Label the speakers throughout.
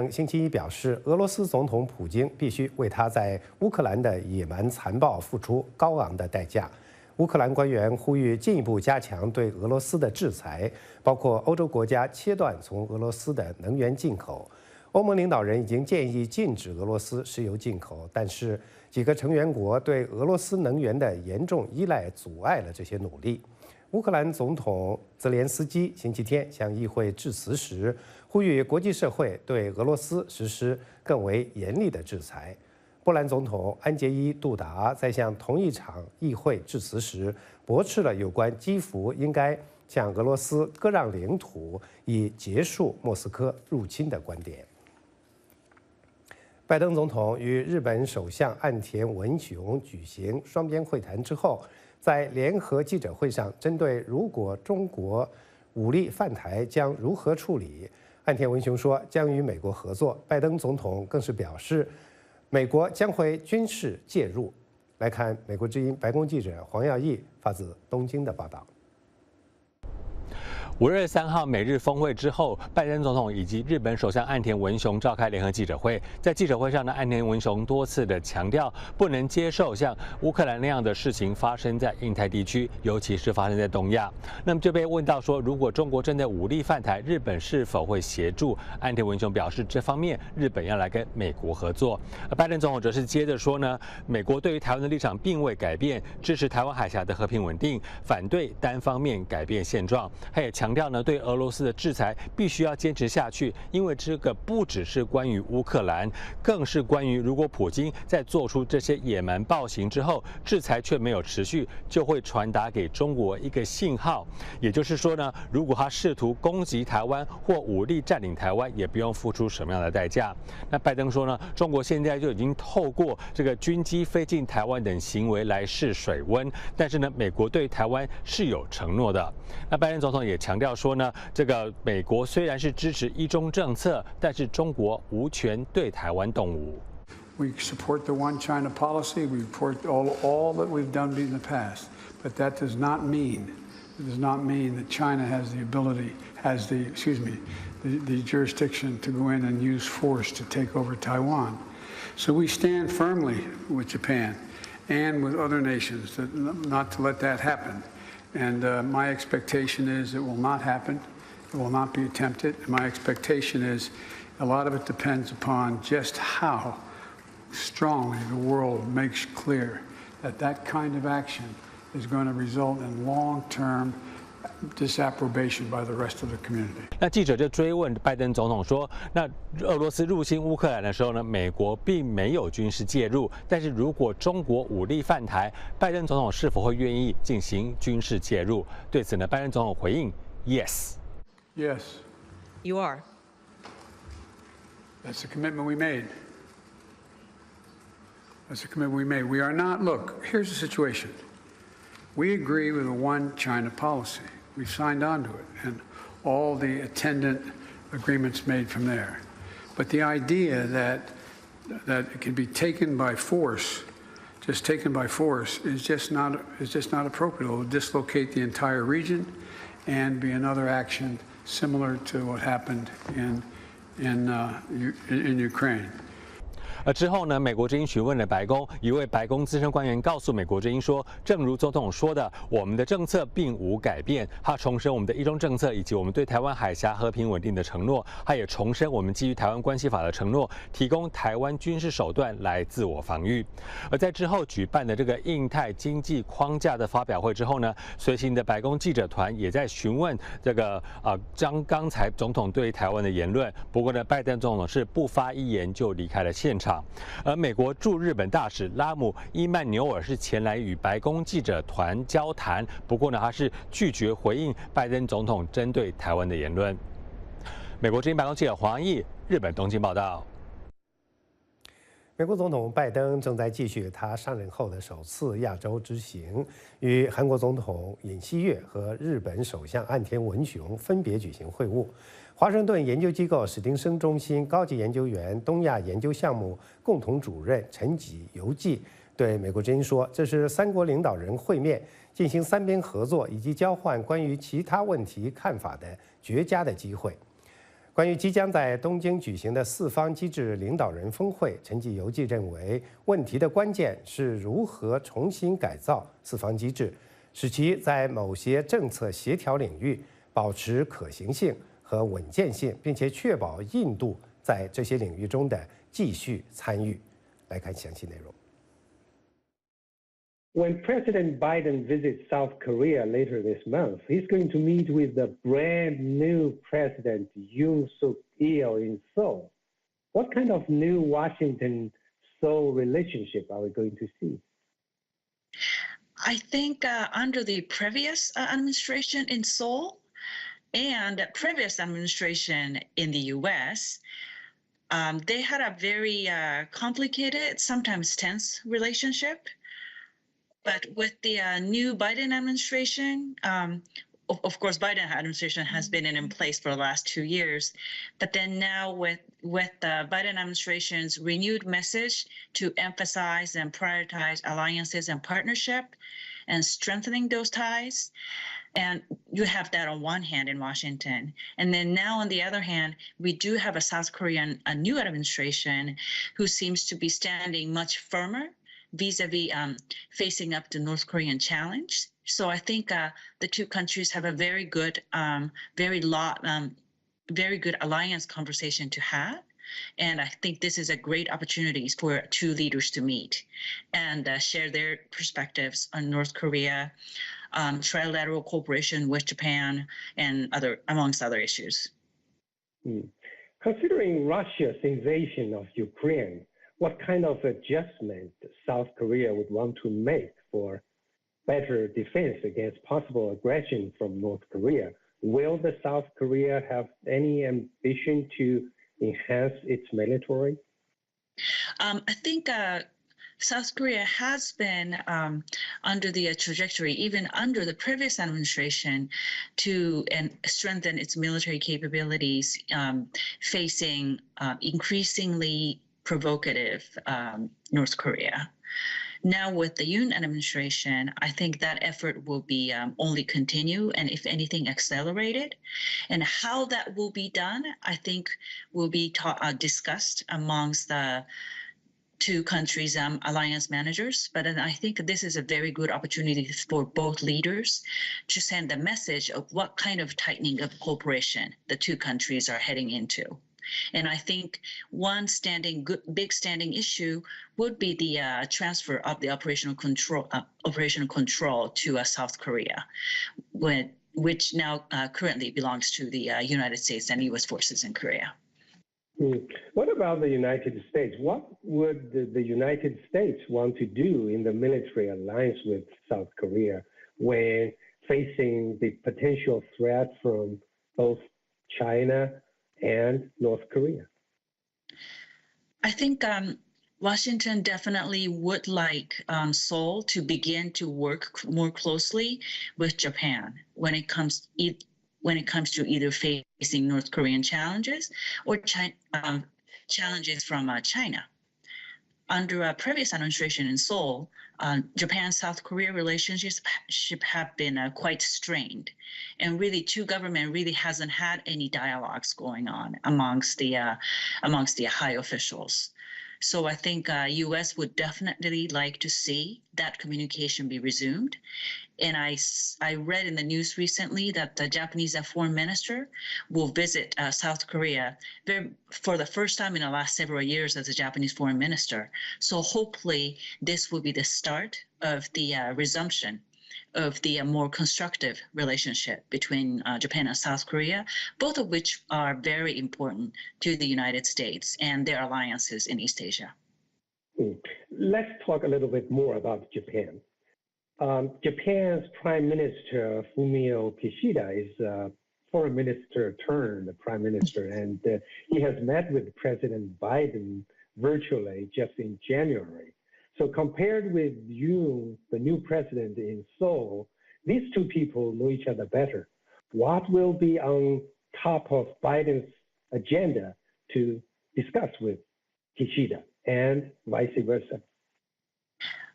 Speaker 1: 星期一表示，俄罗斯总统普京必须为他在乌克兰的野蛮残暴付出高昂的代价。乌克兰官员呼吁进一步加强对俄罗斯的制裁，包括欧洲国家切断从俄罗斯的能源进口。欧盟领导人已经建议禁止俄罗斯石油进口，但是几个成员国对俄罗斯能源的严重依赖阻碍了这些努力。乌克兰总统泽连斯基星期天向议会致辞时，呼吁国际社会对俄罗斯实施更为严厉的制裁。波兰总统安杰伊·杜达在向同一场议会致辞时，驳斥了有关基辅应该向俄罗斯割让领土以结束莫斯科入侵的观点。拜登总统与日本首相岸田文雄举行双边会谈之后，在联合记者会上，针对如果中国武力犯台将如何处理，岸田文雄说将与美国合作。拜登总统更是表示，美国将会军事介入。来看美国之音白宫记者黄耀义发自东京的报道。
Speaker 2: 5月3号美日峰会之后，拜登总统以及日本首相岸田文雄召开联合记者会。在记者会上呢，岸田文雄多次的强调，不能接受像乌克兰那样的事情发生在印太地区，尤其是发生在东亚。那么就被问到说，如果中国真的武力犯台，日本是否会协助？岸田文雄表示，这方面日本要来跟美国合作。拜登总统则是接着说呢，美国对于台湾的立场并未改变，支持台湾海峡的和平稳定，反对单方面改变现状。他也强调呢，对俄罗斯的制裁必须要坚持下去，因为这个不只是关于乌克兰，更是关于如果普京在做出这些野蛮暴行之后，制裁却没有持续，就会传达给中国一个信号，也就是说呢，如果他试图攻击台湾或武力占领台湾，也不用付出什么样的代价。那拜登说呢，中国现在就已经透过这个军机飞进台湾等行为来试水温，但是呢，美国对台湾是有承诺的。那拜登总统也强调说呢，这个美国虽然是支持一中政策，但是中国无权对台湾动武。
Speaker 3: We support the one China policy. We support all that we've done in the past, but that does not mean that China has the ability, the jurisdiction to go in and use force to take over Taiwan. So we stand firmly with Japan and with other nations not to let that happen. And my expectation is it will not happen. It will not be attempted. And my expectation is a lot of it depends upon just how strongly the world makes clear that that kind of action is going to result in long-term disapprobation by the rest of the community.
Speaker 2: 那记者就追问拜登总统说，那俄罗斯入侵乌克兰的时候呢，美国并没有军事介入，但是如果中国武力犯台，拜登总统是否会愿意进行军事介入？对此呢，拜登总统回应 ：Yes.
Speaker 3: Yes.
Speaker 4: You are.
Speaker 3: That's the commitment we made. That's the commitment we made. We are not. Look, here's the situation. We agree with the one China policy. We've signed on to it, and all the attendant agreements made from there. But the idea that it can be taken by force, just taken by force, is just not appropriate. It will dislocate the entire region, and be another action similar to what happened in Ukraine.
Speaker 2: 之后呢，美国之音询问了白宫，一位白宫资深官员告诉美国之音说，正如总统说的，我们的政策并无改变。他重申我们的一中政策以及我们对台湾海峡和平稳定的承诺，他也重申我们基于台湾关系法的承诺，提供台湾军事手段来自我防御。而在之后举办的这个印太经济框架的发表会之后呢，随行的白宫记者团也在询问这个刚才总统对台湾的言论。不过呢，拜登总统是不发一言就离开了现场。而美国驻日本大使拉姆·伊曼纽尔是前来与白宫记者团交谈，不过呢，他是拒绝回应拜登总统针对台湾的言论。美国之音白宫记者黄毅，日本东京报道。
Speaker 1: 美国总统拜登正在继续他上任后的首次亚洲之行，与韩国总统尹锡悦和日本首相岸田文雄分别举行会晤。华盛顿研究机构史汀生中心高级研究员、东亚研究项目共同主任陈己游记对美国之音说，这是三国领导人会面、进行三边合作以及交换关于其他问题看法的绝佳的机会。关于即将在东京举行的四方机制领导人峰会，陈吉游记认为，问题的关键是如何重新改造四方机制，使其在某些政策协调领域保持可行性和稳健性，并且确保印度在这些领域中的继续参与。来看详细内容。
Speaker 4: When President Biden visits South Korea later this month, he's going to meet with the brand new President Yoon Suk-yeol in Seoul. What kind of new Washington-Seoul relationship are we going to see?
Speaker 5: I think under the previous administration in Seoul and previous administration in the U.S., they had a very complicated, sometimes tense relationship. But with the new Biden administration, of course, Biden administration has been in place for the last 2 years. But then now with the Biden administration's renewed message to emphasize and prioritize alliances and partnership and strengthening those ties, and you have that on one hand in Washington. And then now on the other hand, we do have a South Korean new administration who seems to be standing much firmer vis-a-vis facing up the North Korean challenge. So I think the two countries have a very good, very good alliance conversation to have. And I think this is a great opportunity for two leaders to meet and share their perspectives on North Korea, trilateral cooperation with Japan, and amongst other issues.
Speaker 4: Considering Russia's invasion of Ukraine, what kind of adjustment South Korea would want to make for better defense against possible aggression from North Korea? Will the South Korea have any ambition to enhance its military?
Speaker 5: I think South Korea has been under the trajectory, even under the previous administration, to strengthen its military capabilities, facing increasingly provocative North Korea. Now with the Yoon administration, I think that effort will be only continue and if anything accelerated. And how that will be done, I think will be discussed amongst the two countries' alliance managers. But I think this is a very good opportunity for both leaders to send a message of what kind of tightening of cooperation the two countries are heading into. And I think one big standing issue would be the transfer of the operational control to South Korea, which now currently belongs to the United States and U.S. forces in Korea.
Speaker 4: What about the United States? What would the United States want to do in the military alliance with South Korea when facing the potential threat from both China and North Korea?
Speaker 5: I think Washington definitely would like Seoul to begin to work more closely with Japan when it comes to either facing North Korean challenges or challenges from China. Under a previous administration in Seoul, Japan-South Korea relationships have been quite strained, and really, two governments really hasn't had any dialogues going on amongst the high officials. So I think U.S. would definitely like to see that communication be resumed. And I read in the news recently that the Japanese foreign minister will visit South Korea for the first time in the last several years as a Japanese foreign minister. So hopefully this will be the start of the resumption of the more constructive relationship between Japan and South Korea, both of which are very important to the United States and their alliances in East Asia.
Speaker 4: Let's talk a little bit more about Japan. Japan's Prime Minister Fumio Kishida is foreign minister turned prime minister, and he has met with President Biden virtually just in January. So compared with Yoon, the new president in Seoul, these two people know each other better. What will be on top of Biden's agenda to discuss with Kishida and vice versa?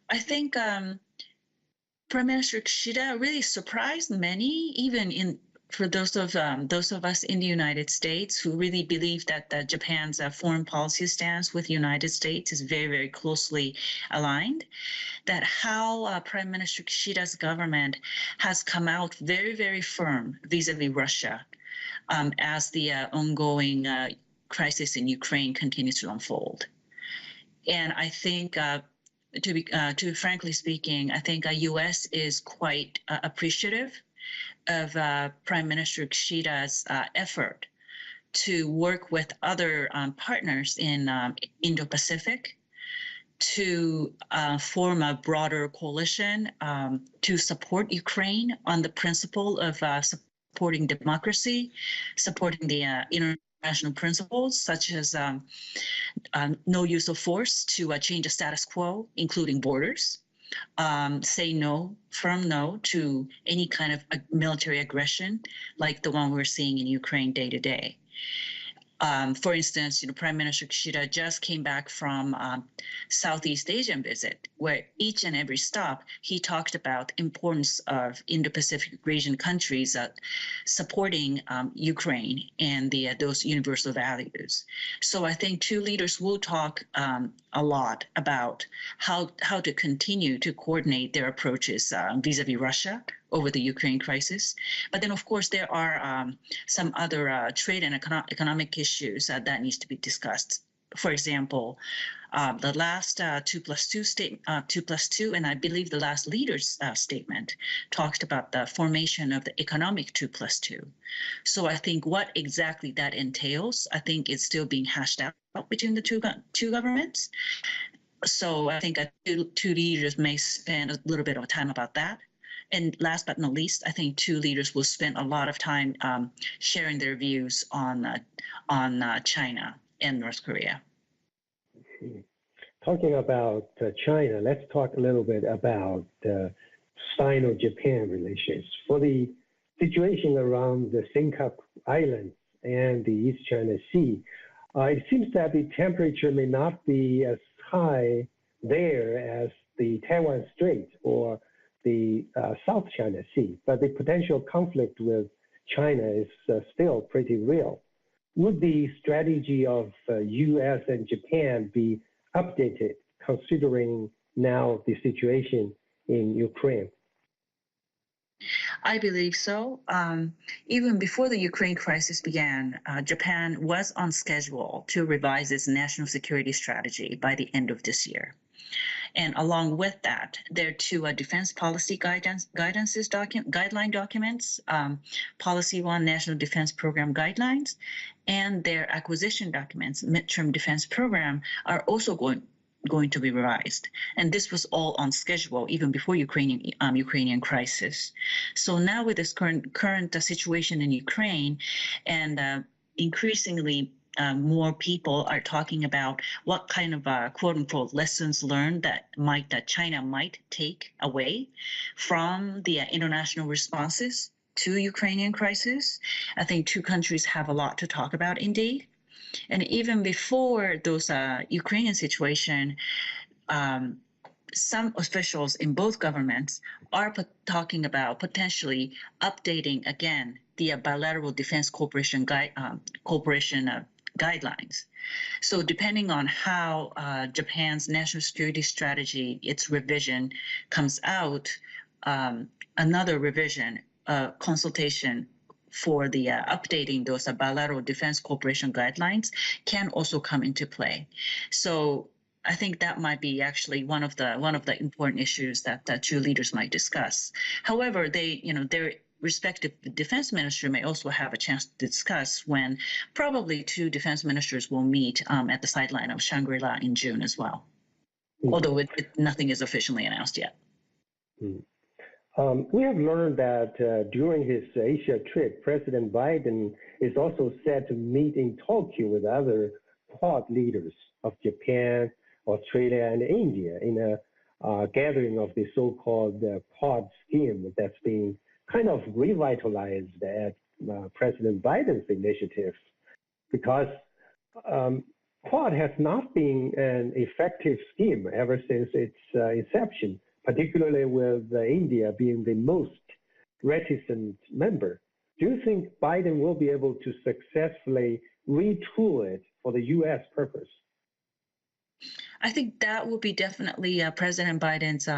Speaker 5: I think Prime Minister Kishida really surprised many, even for those of us in the United States who really believe that Japan's foreign policy stance with the United States is very, very closely aligned, that how Prime Minister Kishida's government has come out very, very firm vis-a-vis Russia as the ongoing crisis in Ukraine continues to unfold. And I think, to be frankly speaking, I think U.S. is quite appreciative of Prime Minister Kishida's effort to work with other partners in Indo-Pacific to form a broader coalition to support Ukraine on the principle of supporting democracy, supporting the international principles such as no use of force to change the status quo, including borders, say no, firm no to any kind of military aggression like the one we're seeing in Ukraine day to day. For instance, Prime Minister Kishida just came back from Southeast Asian visit, where each and every stop he talked about the importance of Indo-Pacific region countries supporting Ukraine and those universal values. So I think two leaders will talk a lot about how to continue to coordinate their approaches vis-a-vis Russia over the Ukraine crisis. But then, of course, there are some other trade and economic issues that needs to be discussed. For example, the last 2+2, and I believe the last leader's statement talked about the formation of the economic 2+2. So I think what exactly that entails, I think is still being hashed out between the two governments. So I think two leaders may spend a little bit of time about that. And last but not least, I think two leaders will spend a lot of time sharing their views on China and North Korea.
Speaker 4: Talking about China, let's talk a little bit about Sino-Japan relations. For the situation around the Senkaku Islands and the East China Sea, it seems that the temperature may not be as high there as the Taiwan Strait or the South China Sea, but the potential conflict with China is still pretty real. Would the strategy of U.S. and Japan be updated considering now the situation in Ukraine?
Speaker 5: I believe so. Even before the Ukraine crisis began, Japan was on schedule to revise its national security strategy by the end of this year. And along with that, there are two defense policy guideline documents, Policy One National Defense Program Guidelines, and their acquisition documents, Midterm Defense Program, are also going to be revised. And this was all on schedule even before Ukrainian crisis. So now with this current situation in Ukraine, and increasingly more people are talking about what kind of quote unquote lessons learned that China might take away from the international responses to Ukrainian crisis. I think two countries have a lot to talk about indeed. And even before those Ukrainian situation, some officials in both governments are talking about potentially updating again the bilateral defense cooperation guidelines. So depending on how Japan's national security strategy, its revision comes out, another revision, consultation for the updating those bilateral defense cooperation guidelines can also come into play. So I think that might be actually one of the important issues that the two leaders might discuss. However, their respective defense minister may also have a chance to discuss when probably two defense ministers will meet at the sideline of Shangri-La in June as well, although nothing is officially announced yet.
Speaker 4: We have learned that during his Asia trip, President Biden is also set to meet in Tokyo with other Quad leaders of Japan, Australia, and India in a gathering of the so-called Quad scheme that's being kind of revitalized at President Biden's initiative, because Quad has not been an effective scheme ever since its inception, particularly with India being the most reticent member. do you think Biden will be able to successfully retool it for the U.S. purpose?
Speaker 5: I think that will be definitely President Biden's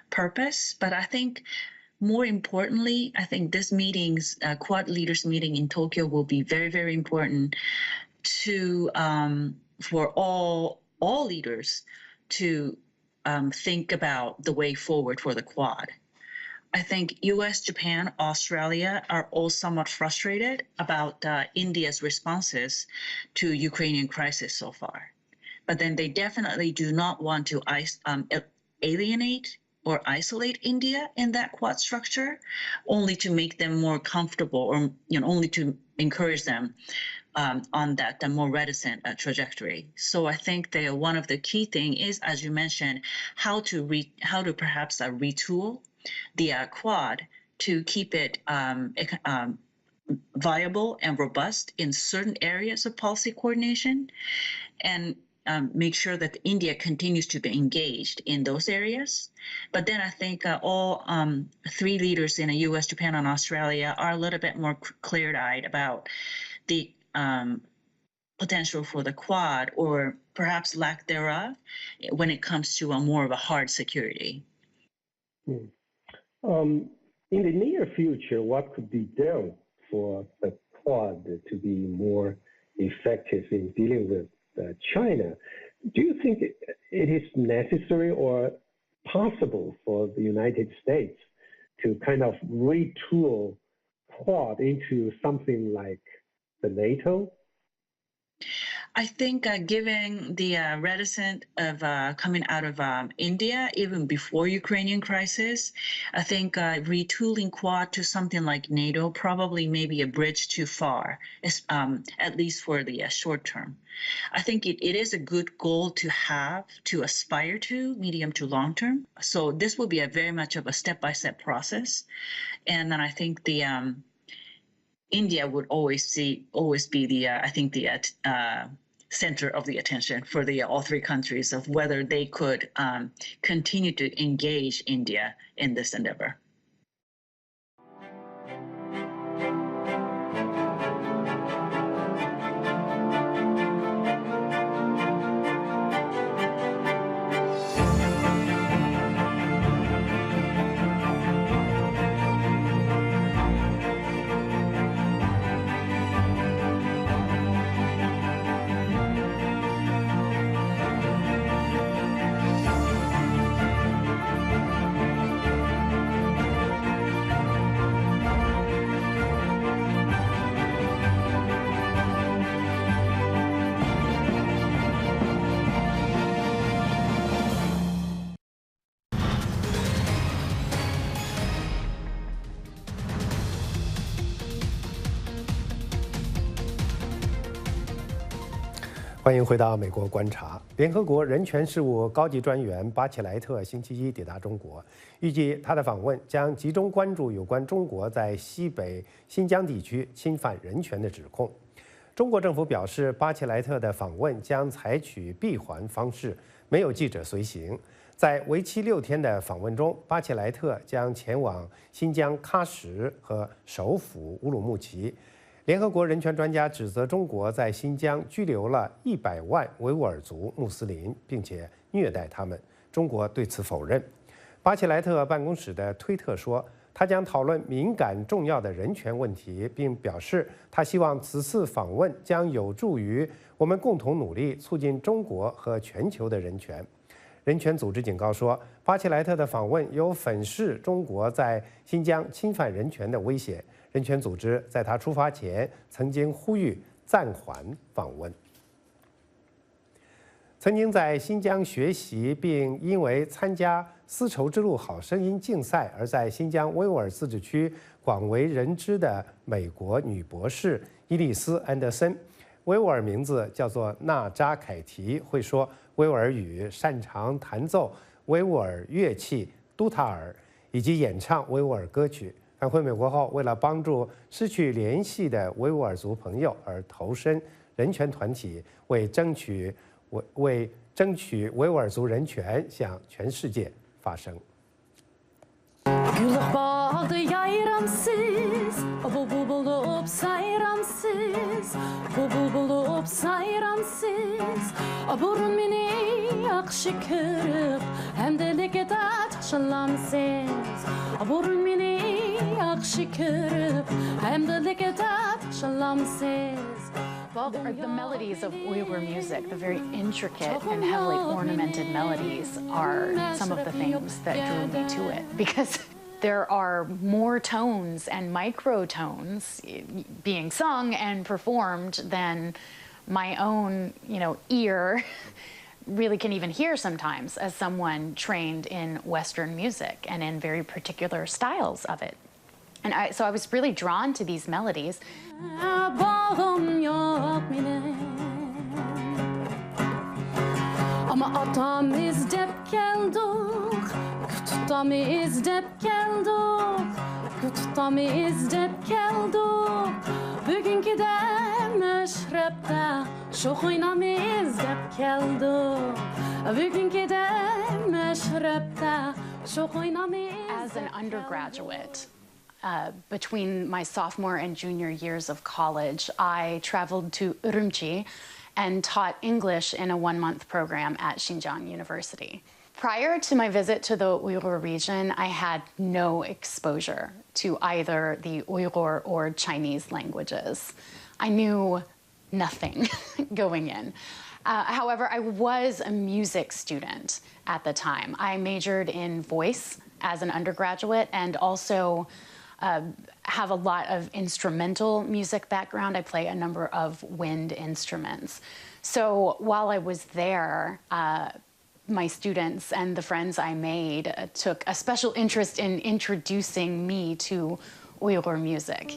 Speaker 5: purpose. But I think more importantly, I think this meeting's Quad leaders meeting in Tokyo will be very, very important to for all leaders to think about the way forward for the Quad. I think U.S., Japan, Australia are all somewhat frustrated about India's responses to Ukrainian crisis so far. But then they definitely do not want to alienate or isolate India in that Quad structure, only to make them more comfortable, or only to encourage them on that more reticent trajectory. So I think one of the key thing is, as you mentioned, how to perhaps retool the Quad to keep it viable and robust in certain areas of policy coordination, and make sure that India continues to be engaged in those areas. But then I think all three leaders in the U.S., Japan, and Australia are a little bit more clear-eyed about the potential for the Quad, or perhaps lack thereof, when it comes to more of a hard security.
Speaker 4: In the near future, what could be done for the Quad to be more effective in dealing with China? Do you think it is necessary or possible for the United States to kind of retool Quad into something like the NATO?
Speaker 5: I think given the reticence of coming out of India, even before Ukrainian crisis, I think retooling Quad to something like NATO probably may be a bridge too far, at least for the short term. I think it is a good goal to have, to aspire to, medium to long term. So this will be very much of a step-by-step process. And then I think the India would always be the center of the attention for all three countries, of whether they could continue to engage India in this endeavor.
Speaker 1: 欢迎回到美国观察。联合国人权事务高级专员巴切莱特星期一抵达中国，预计他的访问将集中关注有关中国在西北新疆地区侵犯人权的指控。中国政府表示，巴切莱特的访问将采取闭环方式，没有记者随行。在为期6天的访问中，巴切莱特将前往新疆喀什和首府乌鲁木齐。联合国人权专家指责中国在新疆拘留了100万维吾尔族穆斯林，并且虐待他们。中国对此否认。巴切莱特办公室的推特说，他将讨论敏感重要的人权问题，并表示他希望此次访问将有助于我们共同努力促进中国和全球的人权。人权组织警告说，巴切莱特的访问有粉饰中国在新疆侵犯人权的威胁。人权组织在他出发前曾经呼吁暂缓访问。曾经在新疆学习并因为参加丝绸之路好声音竞赛而在新疆维吾尔自治区广为人知的美国女博士伊丽丝·安德森，维吾尔名字叫做纳扎凯提，会说维吾尔语，擅长弹奏维吾尔乐器都塔尔，以及演唱维吾尔歌曲。返回美国后，为了帮助失去联系的维吾尔族朋友而投身人权团体，为争取维吾尔族人权向全世界发声。Gülük bağlı yayramsız, bu
Speaker 6: bulup sayramsız, bubul bulup sayramsız. Burun meni akşı kırıp, hem de lekedat şalamsız. Burun meni akşı kırıp, hem de lekedat şalamsız.
Speaker 7: The melodies of Uyghur music, the very intricate and heavily ornamented melodies, are some of the things that drew me to it, because there are more tones and microtones being sung and performed than my own, ear really can even hear sometimes as someone trained in Western music and in very particular styles of it. And so I was really drawn to these melodies.
Speaker 6: Ama atam izdep geldik, kututam izdep geldik, kututam izdep geldik. Bugünkü de meşrepte, şok oynam izdep geldik. Bugünkü de meşrepte, şok oynam izdep.
Speaker 7: As an undergraduate, between my sophomore and junior years of college, I traveled to Urumqi and taught English in a one-month program at Xinjiang University. Prior to my visit to the Uyghur region, I had no exposure to either the Uyghur or Chinese languages. I knew nothing going in. However, I was a music student at the time. I majored in voice as an undergraduate and also have a lot of instrumental music background. I play a number of wind instruments. So while I was there, my students and the friends I made took a special interest in introducing me to Uyghur music.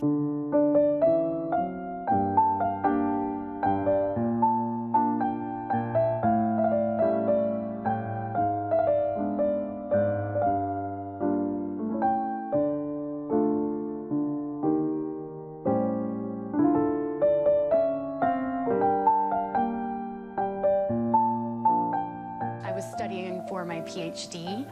Speaker 7: PhD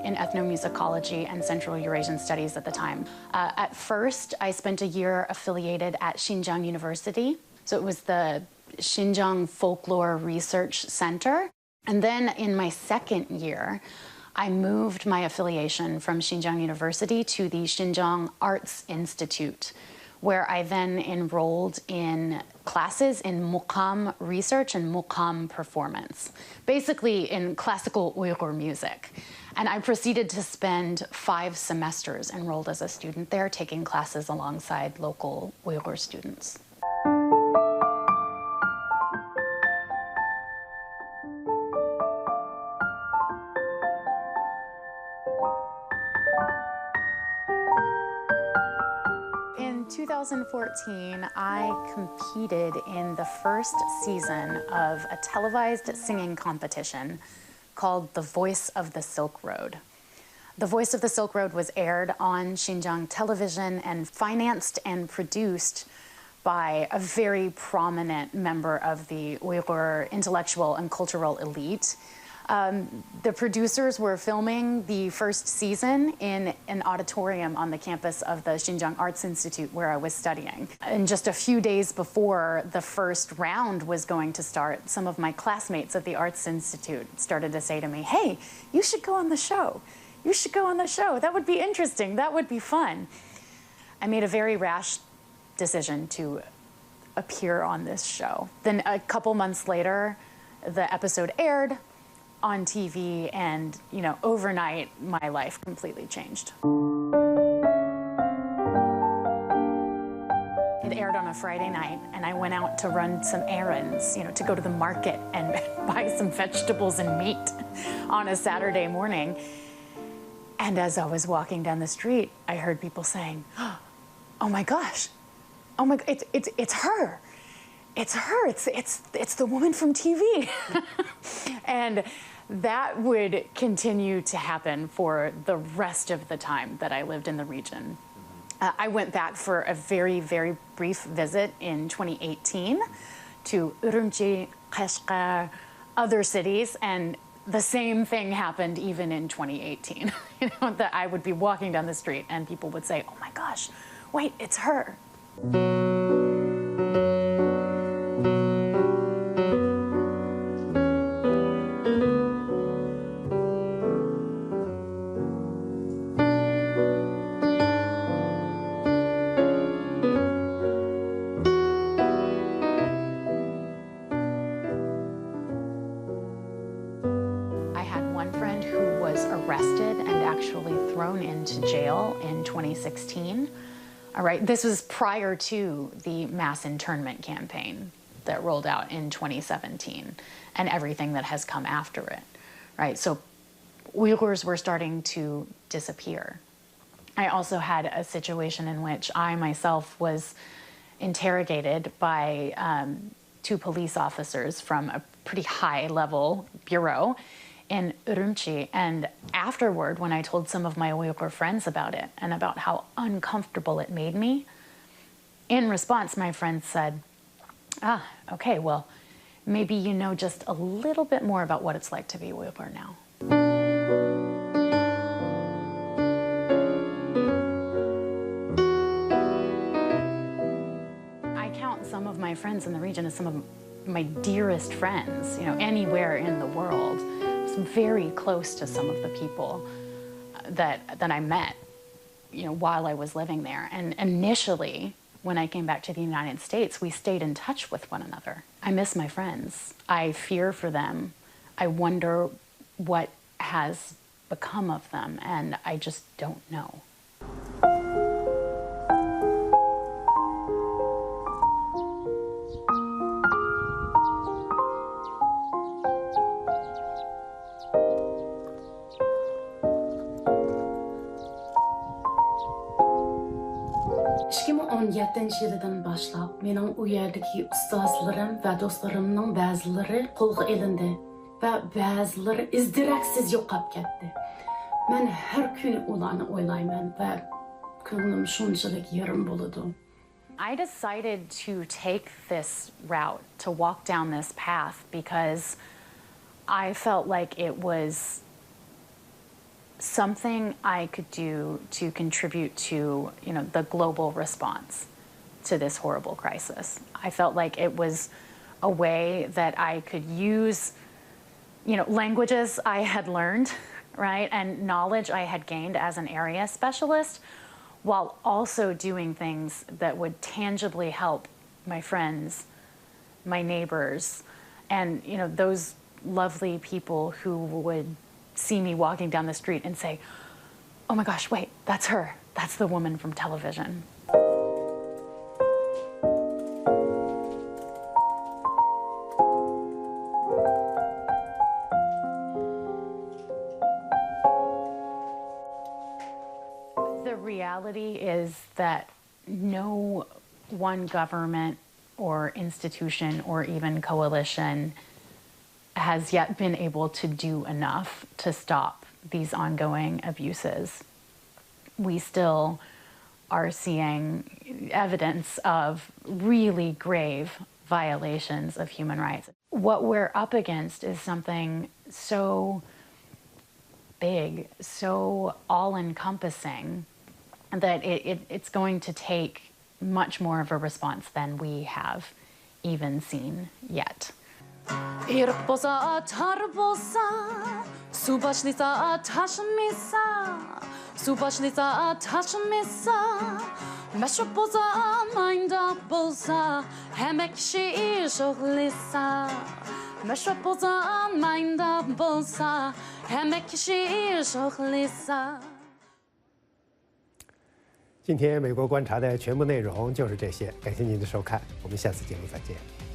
Speaker 7: in ethnomusicology and Central Eurasian Studies at the time. At first, I spent a year affiliated at Xinjiang University. So it was the Xinjiang Folklore Research Center. And then in my second year, I moved my affiliation from Xinjiang University to the Xinjiang Arts Institute, where I then enrolled in classes in muqam research and muqam performance, basically in classical Uyghur music. And I proceeded to spend 5 semesters enrolled as a student there, taking classes alongside local Uyghur students. In 2014, I competed in the first season of a televised singing competition called The Voice of the Silk Road. The Voice of the Silk Road was aired on Xinjiang television and financed and produced by a very prominent member of the Uyghur intellectual and cultural elite. The producers were filming the first season in an auditorium on the campus of the Xinjiang Arts Institute where I was studying. And just a few days before the first round was going to start, some of my classmates at the Arts Institute started to say to me, "Hey, you should go on the show. You should go on the show. That would be interesting. That would be fun." I made a very rash decision to appear on this show. Then a couple months later, the episode aired on TV, and overnight my life completely changed. It aired on a Friday night, and I went out to run some errands, to go to the market and buy some vegetables and meat on a Saturday morning. And as I was walking down the street, I heard people saying, "Oh my gosh, oh my, it's her. It's her, it's the woman from TV." And that would continue to happen for the rest of the time that I lived in the region. I went back for a very, very brief visit in 2018 to Urumqi, Qashqai, other cities, and the same thing happened even in 2018. That I would be walking down the street and people would say, "Oh my gosh, wait, it's her. Into jail in 2016. All right, this was prior to the mass internment campaign that rolled out in 2017 and everything that has come after it, right? So Uyghurs were starting to disappear. I also had a situation in which I myself was interrogated by 2 police officers from a pretty high-level bureau in Urumqi, and afterward, when I told some of my Uyghur friends about it and about how uncomfortable it made me, in response, my friends said, okay, well, maybe you know just a little bit more about what it's like to be Uyghur now. I count some of my friends in the region as some of my dearest friends, you know, anywhere in the world. Very close to some of the people that I met, you know, while I was living there. And initially, when I came back to the United States, we stayed in touch with one another. I miss my friends. I fear for them. I wonder what has become of them, and I just don't know.
Speaker 8: Yıldan başlap, mening u yerdagi ustozlarim va do'stlarimning ba'zilari qo'lga ilindi va ba'zilari izdiraksiz yo'qolib ketdi. Men har kuni ularni o'ylayman va ko'nglim shunchalik yarim bo'ladi.
Speaker 7: I decided to take this route, to walk down this path, because I felt like it was something I could do to contribute to, you know, the global response to this horrible crisis. I felt like it was a way that I could use, you know, languages I had learned, right, and knowledge I had gained as an area specialist, while also doing things that would tangibly help my friends, my neighbors, and, you know, those lovely people who would see me walking down the street and say, oh my gosh, wait, that's her. That's the woman from television. The reality is that no one government or institution or even coalition has yet been able to do enough to stop these ongoing abuses. We still are seeing evidence of really grave violations of human rights. What we're up against is something so big, so all-encompassing, that it's going to take much more of a response than we have even seen yet.
Speaker 6: Ирк болса тар болса су башлыйса ташмайса су башлыйса ташмайса мәшһүр болса майда болса һәм кеше шөгыльса мәшһүр болса майда болса һәм кеше шөгыльса。
Speaker 1: 今天美国观察的全部内容就是这些，感谢您的收看，我们下次节目再见。